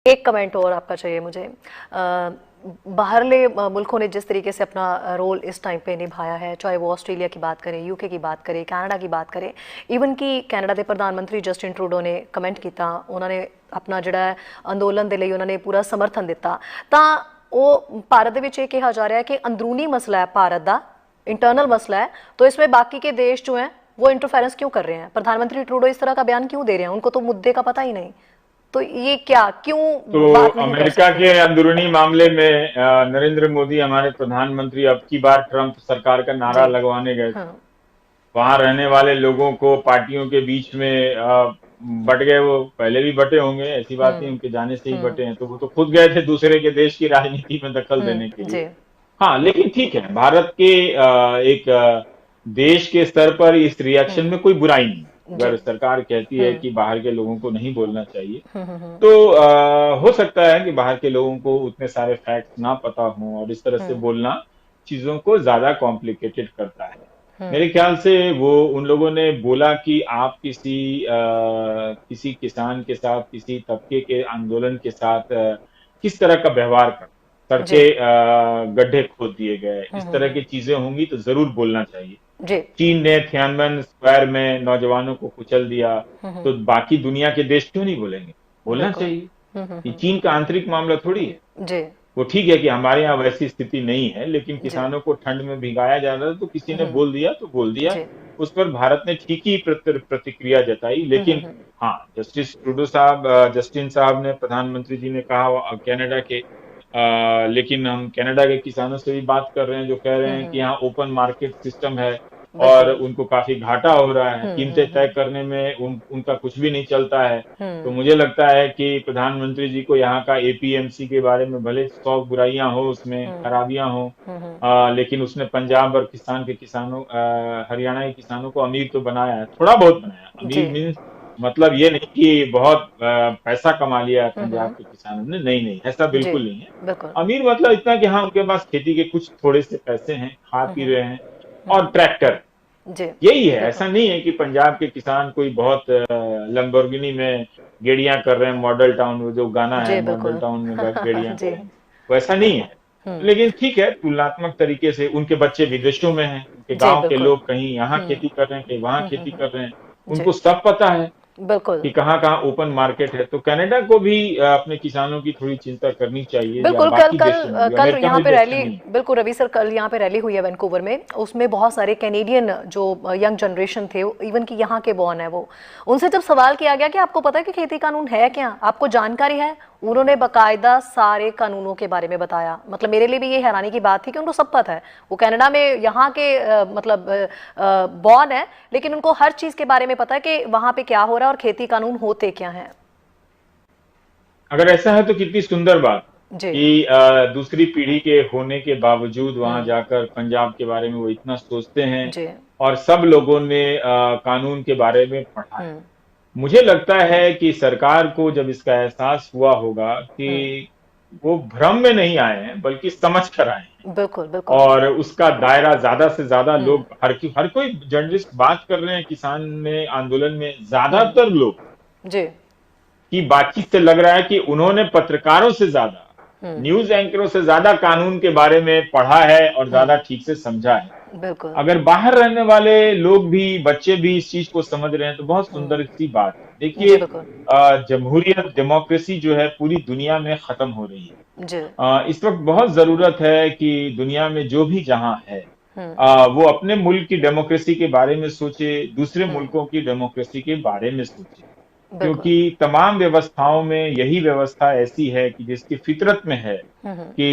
एक कमेंट और आपका चाहिए मुझे। बाहरले मुल्कों ने जिस तरीके से अपना रोल इस टाइम पे निभाया है, चाहे वो ऑस्ट्रेलिया की बात करें, यूके की बात करें, कनाडा की बात करें, ਈਵਨ ਕਿ ਕੈਨੇਡਾ ਦੇ ਪ੍ਰਧਾਨਮੰਤਰੀ ਜਸਟਿਨ ਟਰੂਡੋ ਨੇ ਕਮੈਂਟ ਕੀਤਾ, ਉਹਨਾਂ ਨੇ ਆਪਣਾ ਜਿਹੜਾ ਅੰਦੋਲਨ ਦੇ ਲਈ ਉਹਨਾਂ ਨੇ ਪੂਰਾ ਸਮਰਥਨ ਦਿੱਤਾ। ਤਾਂ ਉਹ ਭਾਰਤ ਦੇ ਵਿੱਚ ਇਹ ਕਿਹਾ ਜਾ ਰਿਹਾ ਹੈ ਕਿ ਅੰਦਰੂਨੀ ਮਸਲਾ ਹੈ भारत का, इंटरनल मसला है, तो इसमें बाकी के देश जो हैं वो इंटरफेरेंस क्यों कर रहे हैं? प्रधानमंत्री ट्रूडो इस तरह का बयान क्यों दे रहे हैं? उनको तो मुद्दे का पता ही नहीं। तो ये क्या, क्यों तो बात नहीं कर अमेरिका सकते? के अंदरूनी मामले में नरेंद्र मोदी हमारे प्रधानमंत्री अब की बार ट्रंप सरकार का नारा जी। लगवाने गए थे। हाँ। वहां रहने वाले लोगों को पार्टियों के बीच में बट गए। वो पहले भी बटे होंगे, ऐसी बात नहीं, उनके जाने से ही बटे हैं। तो वो तो खुद गए थे दूसरे के देश की राजनीति में दखल देने के लिए। जी। हाँ, लेकिन ठीक है, भारत के एक देश के स्तर पर इस रिएक्शन में कोई बुराई नहीं। जी। अगर सरकार कहती है कि बाहर के लोगों को नहीं बोलना चाहिए, हम्म। तो हो सकता है कि बाहर के लोगों को उतने सारे फैक्ट्स ना पता हों, और इस तरह से बोलना चीजों को ज्यादा कॉम्प्लिकेटेड करता है। मेरे ख्याल से वो उन लोगों ने बोला कि आप किसी किसान के साथ, किसी तबके के आंदोलन के साथ किस तरह का व्यवहार कर, जी। सड़कें गड्ढे खोद दिए गए, इस तरह की चीजें होंगी तो जरूर बोलना चाहिए। जी। चीन ने थियानमेन स्क्वायर में नौजवानों को कुचल दिया, तो बाकी दुनिया के देश क्यों नहीं बोलेंगे? बोलना बिल्कुल। चाहिए। ये चीन का आंतरिक मामला थोड़ी है। जी। वो ठीक है कि हमारे यहाँ वैसी स्थिति नहीं है, लेकिन जी। किसानों को ठंड में भिगाया जा रहा था, तो किसी ने बोल दिया तो बोल दिया। जी। उस पर भारत ने ठीक ही प्रतिक्रिया जताई। लेकिन हाँ, जस्टिस ट्रूडो साहब, जस्टिन साहब ने, प्रधानमंत्री जी ने कहा कनाडा के, लेकिन हम कनाडा के किसानों से भी बात कर रहे हैं जो कह रहे हैं कि यहाँ ओपन मार्केट सिस्टम है और बिल्कुल। उनको काफी घाटा हो रहा है, कीमतें तय करने में उनका कुछ भी नहीं चलता है। तो मुझे लगता है कि प्रधानमंत्री जी को यहाँ का एपीएमसी के बारे में भले 100 बुराइयां हो, उसमें खराबियां हो, लेकिन उसने पंजाब और हरियाणा के किसानों को अमीर तो बनाया है, थोड़ा बहुत बनाया। जी। अमीर मीन्स मतलब ये नहीं कि बहुत पैसा कमा लिया है पंजाब के किसानों ने, नहीं नहीं, ऐसा जी। बिल्कुल नहीं है। बिल्कुल। अमीर मतलब इतना कि हाँ, उनके पास खेती के कुछ थोड़े से पैसे हैं, खा पी रहे हैं, और ट्रैक्टर, जी। यही है। बिल्कुल। ऐसा नहीं है कि पंजाब के किसान कोई बहुत लंबोर्गिनी में गेड़ियां कर रहे हैं, मॉडल टाउन में जो गाना है, जी। मॉडल बिल्कुल। टाउन में गेड़ियां जी। करें, वैसा नहीं है। लेकिन ठीक है, तुलनात्मक तरीके से उनके बच्चे विदेशों में हैं, उनके जी। गांव के बिल्कुल। लोग कहीं यहाँ खेती कर रहे हैं, कहीं वहां खेती कर रहे हैं, जी। उनको सब पता है बिल्कुल। कि कहाँ कहाँ ओपन मार्केट है। तो कनाडा को भी अपने किसानों की थोड़ी चिंता करनी चाहिए, या बिल्कुल। कल बाकी कल देशों में भी। कल अमेरिका यहाँ में पे भी ऐसा रैली, नहीं है। बिल्कुल रवि सर, कल यहाँ पे रैली हुई है वैंकूवर में। उसमें बहुत सारे कैनेडियन जो यंग जनरेशन थे, इवन कि यहाँ के बॉर्न है, वो उनसे जब सवाल किया गया कि आपको पता है कि खेती कानून है क्या, आपको जानकारी है, उन्होंने बाकायदा सारे कानूनों के बारे में बताया। मतलब मेरे लिए भी ये हैरानी की बात थी कि उनको सब पता है। वो कनाडा में यहाँ के मतलब बॉर्न है, लेकिन उनको हर चीज के बारे में पता है कि वहां पे क्या हो रहा है और खेती कानून होते क्या हैं। अगर ऐसा है तो कितनी सुंदर बात जी। कि दूसरी पीढ़ी के होने के बावजूद वहां जाकर पंजाब के बारे में वो इतना सोचते हैं, जी। और सब लोगों ने कानून के बारे में पढ़ा है। मुझे लगता है कि सरकार को जब इसका एहसास हुआ होगा कि वो भ्रम में नहीं आए हैं, बल्कि समझ कर आए हैं, बिल्कुल। बिल्कुल। और उसका दायरा ज्यादा से ज्यादा लोग, हर कोई जर्नलिस्ट बात कर रहे हैं किसान में, आंदोलन में ज्यादातर लोग जी। की बातचीत से लग रहा है कि उन्होंने पत्रकारों से ज्यादा, न्यूज एंकरों से ज्यादा कानून के बारे में पढ़ा है और ज्यादा ठीक से समझा है। बिल्कुल। अगर बाहर रहने वाले लोग भी, बच्चे भी इस चीज को समझ रहे हैं तो बहुत सुंदर सी बात है। जी। देखिए, बिल्कुल। जमहूरियत, डेमोक्रेसी जो है पूरी दुनिया में खत्म हो रही है। जी। इस वक्त बहुत जरूरत है कि दुनिया में जो भी जहां है, वो अपने मुल्क की डेमोक्रेसी के बारे में सोचे, दूसरे मुल्कों की डेमोक्रेसी के बारे में सोचे। बिल्कुल। क्योंकि तमाम व्यवस्थाओं में यही व्यवस्था ऐसी है कि जिसकी फितरत में है कि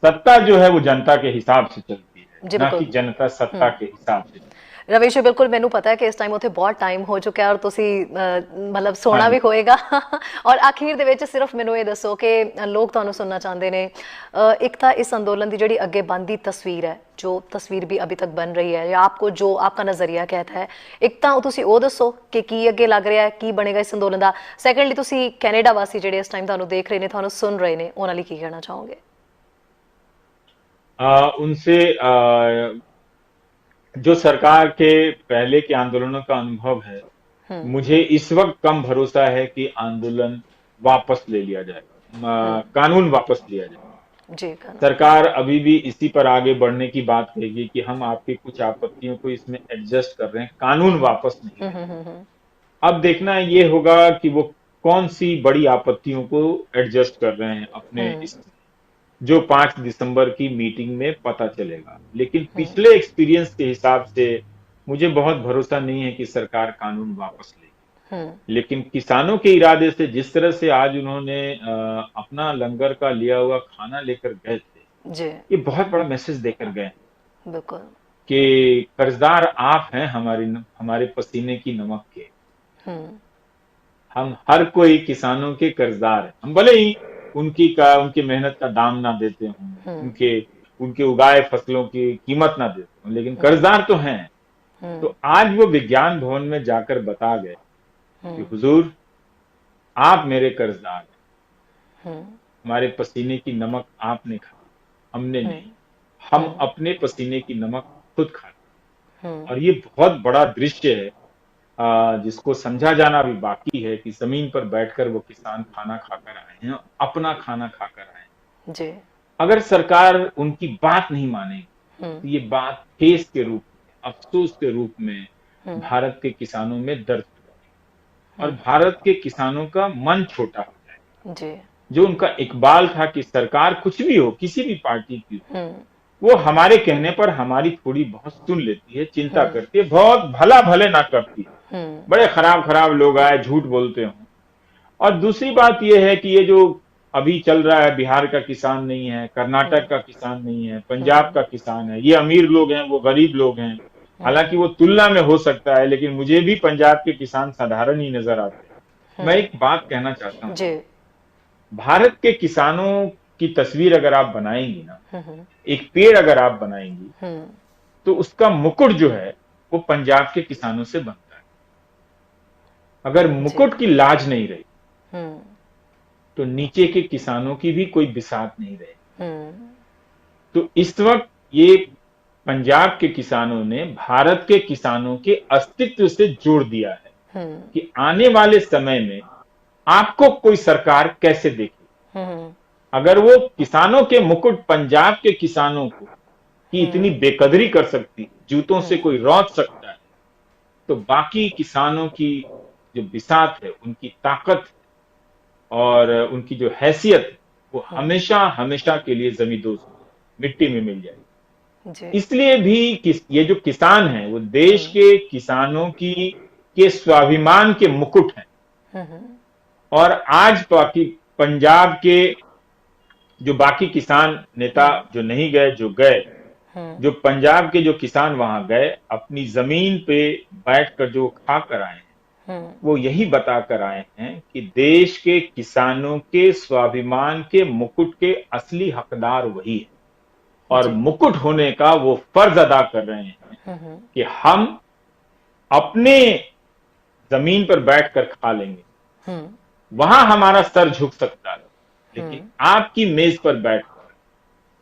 सत्ता जो है वो जनता के हिसाब से चलती है, जी। ना कि बिल्कुल। जनता सत्ता के हिसाब से चलती रवीश जी, बिल्कुल मैनू पता है कि इस टाइम उत्थे बहुत टाइम हो चुका है और तुसी मतलब है। हाँ सोना भी जी। होएगा। और आखिर दे विच सिर्फ मैनू ये दसो कि लोग तुहानू सुनना चाहते ने, एक तो इस अंदोलन की जिहड़ी अगे बनदी तस्वीर है, जो तस्वीर भी अभी तक बन रही है, या आपको जो आपका नज़रिया कहता है, एक तो तुसी वो दसो कि की अगे लग रहा है, की बनेगा इस अंदोलन का। सैकेंडली तुसी कैनेडा वासी जिहड़े इस टाइम तुहानू देख रहे ने, तुहानू सुन रहे ने, उन्हां लई की कहना चाहोगे? उनसे जो सरकार के पहले के आंदोलनों का अनुभव है, मुझे इस वक्त कम भरोसा है कि आंदोलन वापस ले लिया जाएगा, कानून वापस लिया जाए। जी कानून। सरकार अभी भी इसी पर आगे बढ़ने की बात कहेगी कि हम आपकी कुछ आपत्तियों को इसमें एडजस्ट कर रहे हैं, कानून वापस नहीं लेंगे। अब देखना ये होगा कि वो कौन सी बड़ी आपत्तियों को एडजस्ट कर रहे हैं अपने इस, जो 5 दिसंबर की मीटिंग में पता चलेगा। लेकिन पिछले एक्सपीरियंस के हिसाब से मुझे बहुत भरोसा नहीं है कि सरकार कानून वापस लेगी। लेकिन किसानों के इरादे से जिस तरह से आज उन्होंने अपना लंगर का लिया हुआ खाना लेकर गए थे, जी ये बहुत बड़ा मैसेज देकर गए बिल्कुल। कि कर्जदार आप हैं हमारे पसीने की नमक के। हम हर कोई किसानों के कर्जदार हैं। हम भले ही उनकी मेहनत का दाम ना देते हों, उनके उनके उगाए फसलों की कीमत ना देते हों, लेकिन कर्जदार तो हैं। तो आज वो विज्ञान भवन में जाकर बता गए कि हुजूर आप मेरे कर्जदार हैं, हमारे पसीने की नमक आपने खा, हमने नहीं। हम अपने पसीने की नमक खुद खाते। और ये बहुत बड़ा दृश्य है जिसको समझा जाना भी बाकी है कि जमीन पर बैठकर वो किसान खाना खाकर आए हैं, अपना खाना खाकर आए हैं। जी अगर सरकार उनकी बात नहीं मानेगी तो ये बात ठेस के रूप में, अफसोस के रूप में भारत के किसानों में दर्द होगी और भारत के किसानों का मन छोटा हो जाएगा। जी जो उनका इकबाल था कि सरकार कुछ भी हो, किसी भी पार्टी की हो, वो हमारे कहने पर हमारी थोड़ी बहुत सुन लेती है, चिंता करती है, बहुत भला भले ना करती है। बड़े खराब खराब लोग आए झूठ बोलते हो। और दूसरी बात यह है कि ये जो अभी चल रहा है, बिहार का किसान नहीं है, कर्नाटक का किसान नहीं है, पंजाब का किसान है, ये अमीर लोग हैं, वो गरीब लोग हैं। हालांकि वो तुलना में हो सकता है, लेकिन मुझे भी पंजाब के किसान साधारण ही नजर आते हैं। मैं एक बात कहना चाहता हूँ, जी भारत के किसानों की तस्वीर अगर आप बनाएंगी ना, एक पेड़ अगर आप बनाएंगी, तो उसका मुकुट जो है वो पंजाब के किसानों से बनता है। अगर मुकुट की लाज नहीं रही तो नीचे के किसानों की भी कोई बिसात नहीं रही। तो इस वक्त ये पंजाब के किसानों ने भारत के किसानों के अस्तित्व से जोड़ दिया है कि आने वाले समय में आपको कोई सरकार कैसे देखे। अगर वो किसानों के मुकुट पंजाब के किसानों को की इतनी बेकदरी कर सकती, जूतों से कोई रौंद सकता है, तो बाकी किसानों की जो बिसात है, उनकी ताकत और उनकी जो हैसियत है, वो हमेशा हमेशा के लिए जमींदोज मिट्टी में मिल जाएगी। इसलिए भी ये जो किसान है वो देश के किसानों की के स्वाभिमान के मुकुट हैं। और आज बाकी पंजाब के जो बाकी किसान नेता जो नहीं गए, जो गए, जो पंजाब के जो किसान वहां गए, अपनी जमीन पे बैठकर जो खा कर आए हैं, वो यही बता कर आए हैं कि देश के किसानों के स्वाभिमान के मुकुट के असली हकदार वही है और मुकुट होने का वो फर्ज अदा कर रहे हैं कि हम अपने जमीन पर बैठकर खा लेंगे। वहां हमारा सर झुक सकता है, लेकिन आपकी मेज पर बैठकर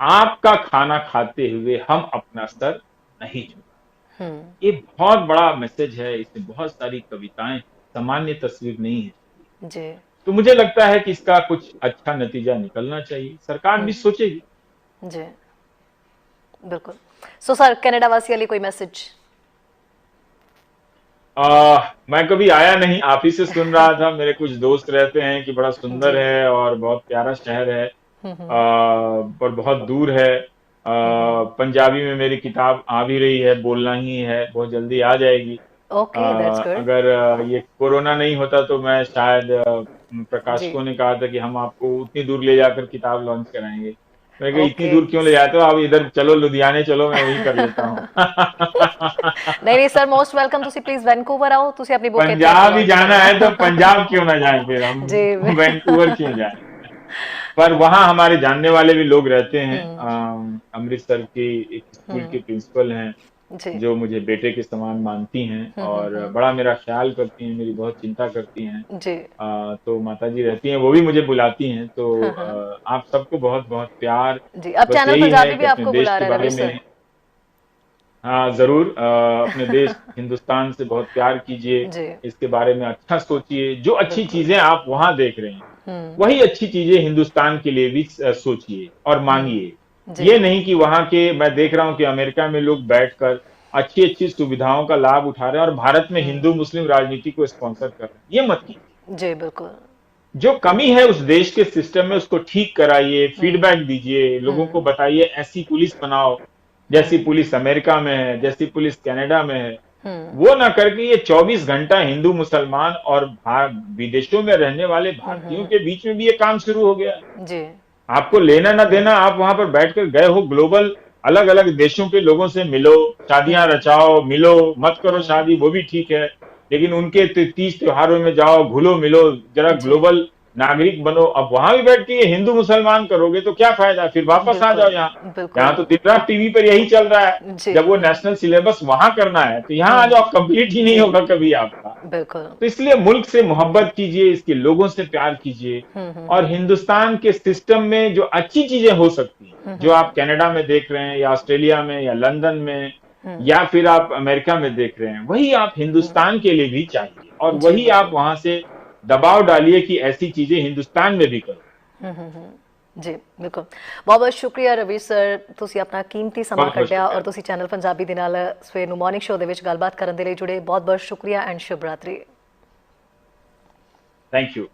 आपका खाना खाते हुए हम अपना सर नहीं झुका। ये बहुत बड़ा मैसेज है, इसमें बहुत सारी कविताएं, सामान्य तस्वीर नहीं है जी। तो मुझे लगता है कि इसका कुछ अच्छा नतीजा निकलना चाहिए, सरकार भी सोचेगी जी बिल्कुल। सो सर कनाडा वासियों लिए कोई मैसेज? मैं कभी आया नहीं, आप ही से सुन रहा था। मेरे कुछ दोस्त रहते हैं कि बड़ा सुंदर है और बहुत प्यारा शहर है, पर बहुत दूर है। पंजाबी में मेरी किताब आ भी रही है, बोलना ही है, बहुत जल्दी आ जाएगी। that's good. अगर ये कोरोना नहीं होता तो मैं शायद प्रकाशकों ने कहा था कि हम आपको उतनी दूर ले जाकर किताब लॉन्च कराएंगे। मैं कहा इतनी दूर क्यों ले जाते हो, आप इधर चलो, लुधियाने चलो, मैं वही कर लेता हूँ। नहीं सर, मोस्ट वेलकम। ਤੁਸੀਂ प्लीज वैंकूवर आओ, ਤੁਸੀਂ अपनी बुक पंजाब ही जाना है तो पंजाब क्यों ना जाए, फिर हम वैंकूवर क्यों जाए। पर वहां हमारे जानने वाले भी लोग रहते हैं। अमृतसर की एक स्कूल की प्रिंसिपल हैं जो मुझे बेटे के समान मानती हैं और बड़ा मेरा ख्याल करती हैं, मेरी बहुत चिंता करती हैं जी। तो माता जी रहती हैं, वो भी मुझे बुलाती हैं। तो आप सबको बहुत बहुत प्यार जी। अब चैनल पंजाबी भी आपको बुला रहा है में। हाँ जरूर, अपने देश हिंदुस्तान से बहुत प्यार कीजिए, जी। इसके बारे में अच्छा सोचिए। जो अच्छी बिल्कुल। चीजें आप वहां देख रहे हैं हुँ, वही अच्छी चीजें हिंदुस्तान के लिए भी सोचिए और हुँ। मांगिए। जी। ये नहीं कि वहां के, मैं देख रहा हूँ कि अमेरिका में लोग बैठकर अच्छी अच्छी सुविधाओं का लाभ उठा रहे हैं और भारत में हुँ। हिंदू मुस्लिम राजनीति को स्पॉन्सर कर रहे हैं। ये मत कीजिए। जी, बिल्कुल। जो कमी है उस देश के सिस्टम में उसको ठीक कराइए, हुँ, फीडबैक दीजिए, लोगों को हुँ, बताइए ऐसी पुलिस बनाओ जैसी हुँ, पुलिस अमेरिका में है, जैसी पुलिस कनाडा में है। हुँ, वो ना करके ये 24 घंटा हिंदू मुसलमान और विदेशों में रहने वाले हुँ, हुँ, भारतीयों हुँ। के बीच में भी ये काम शुरू हो गया है। जी। आपको लेना ना देना, आप वहां पर बैठकर गए हो, ग्लोबल अलग अलग देशों के लोगों से मिलो, शादियां हुँ, रचाओ, मिलो, मत करो हुँ। शादी वो भी ठीक है, लेकिन उनके तीज त्योहारों में जाओ, घुलो मिलो, जरा जी, ग्लोबल नागरिक बनो। अब वहां भी बैठ के ये हिंदू मुसलमान करोगे तो क्या फायदा, फिर वापस आ बिल्कुल, जाओ यहाँ। यहाँ बिल्कुल। तो दिन रात टीवी पर यही चल रहा है। जी। जब वो नेशनल सिलेबस वहां करना है तो यहाँ आ हुँ, जाओ, कंप्लीट ही नहीं जी, होगा कभी आपका। बिल्कुल। तो इसलिए मुल्क से मोहब्बत कीजिए, इसके लोगों से प्यार कीजिए। हुँ, हुँ, और हुँ। हिंदुस्तान के सिस्टम में जो अच्छी चीजें हो सकती हैं, हुँ, जो हुँ, आप कनाडा में देख रहे हैं या ऑस्ट्रेलिया में या लंदन में हुँ, या फिर आप अमेरिका में देख रहे हैं, वही आप हुँ। हिंदुस्तान के लिए भी चाहिए और जी, वही आप बिल्कुल। वहां से दबाव डालिए कि ऐसी चीजें हिंदुस्तान में भी करो। हुँ, हुँ, हुँ। जी, बिल्कुल। बहुत-बहुत शुक्रिया रवि सर, ਤੁਸੀਂ ਆਪਣਾ ਕੀਮਤੀ ਸਮਾਂ बहुत बहुत ਕੱਢਿਆ ਔਰ शुक्रिया। ਤੁਸੀਂ ਚੈਨਲ ਪੰਜਾਬੀ ਦੇ ਨਾਲ ਸਵੇਰ ਨੂੰ ਮਾਰਨਿੰਗ ਸ਼ੋਅ ਦੇ ਵਿੱਚ ਗੱਲਬਾਤ ਕਰਨ ਦੇ ਲਈ ਜੁੜੇ। ਬਹੁਤ-ਬਹੁਤ ਸ਼ੁਕਰੀਆ ਐਂਡ ਸ਼ੁਭ ਰਾਤਰੀ। Thank you.